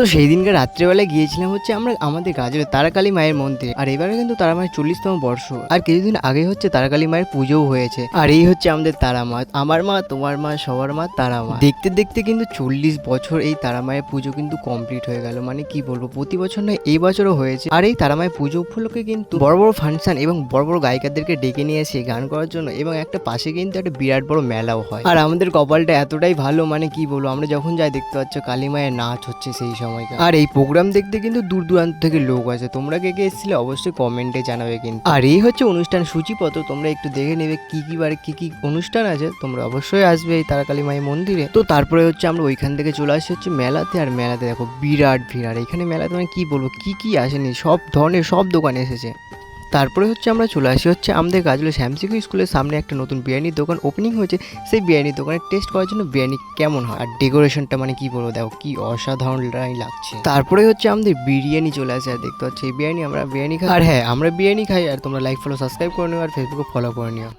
তো সেই দিনকে রাত্রেবেলায় গিয়েছিলাম হচ্ছে আমরা আমাদের গাজলে তারাকালী মায়ের মন্দিরে। আর এবারে কিন্তু তারা মায়ের 40তম বর্ষ। আর কিছুদিন আগে হচ্ছে তারাকালী মায়ের পুজোও হয়েছে। আর এই হচ্ছে আমাদের তারা মা, আমার মা, তোমার মা, সবার মা, তারা মা। দেখতে দেখতে কিন্তু 40 বছর এই তারা মায়ের পুজো কিন্তু কমপ্লিট হয়ে গেল। মানে কি বলবো, প্রতি বছর নয় এই বছরও হয়েছে। আর এই তারা মায়ের পুজো উপলক্ষে কিন্তু বড় বড় ফাংশন এবং বড় বড় গায়িকাদেরকে ডেকে নিয়ে এসে গান করার জন্য, এবং একটা পাশে কিন্তু একটা বিরাট বড় মেলাও হয়। আর আমাদের কপালটা এতটাই ভালো, মানে কি বলবো, আমরা যখন যাই দেখতে পাচ্ছ কালী মায়ের নাচ হচ্ছে সেই সময়। আর এই প্রোগ্রাম দেখতে কিন্তু দূর দূরান্ত থেকে লোক আছে। তোমরা কে কে এসেছিলে অবশ্যই কমেন্টে জানাবে কিন্তু। আর এই হচ্ছে অনুষ্ঠান সূচিপত্র, তোমরা একটু দেখে নেবে কি কি বারে কি কি অনুষ্ঠান আছে। তোমরা অবশ্যই আসবে এই তারাকালী মায়ের মন্দিরে। তো তারপরে হচ্ছে আমরা ওইখান থেকে চলে আসি হচ্ছে মেলাতে। আর মেলাতে দেখো বিরাট ভিড়। আর এখানে মেলাতে মানে কি বলবো, কি কি আসেনি, সব ধরনের সব দোকান এসেছে। তারপরে হচ্ছে আমরা চলে আসি হচ্ছে আমাদের গাজলে শ্যামসিকু স্কুলের সামনে একটা নতুন বিরিয়ানির দোকান ওপেনিং হয়েছে। সেই বিরিয়ানির দোকানে টেস্ট করার জন্য বিরিয়ানি কেমন হয়। আর ডেকোরেশনটা মানে কি বলবো, দেখো কি অসাধারণ লাগছে। তারপরে হচ্ছে আমাদের বিরিয়ানি চলে আসে। আর দেখতে পাচ্ছি এই বিরিয়ানি, আমরা বিরিয়ানি খাই। আর হ্যাঁ, আমরা বিরিয়ানি খাই। আর তোমরা লাইক ফলো সাবস্ক্রাইব করে নিও, আর ফেসবুকে ফলো করে নিও।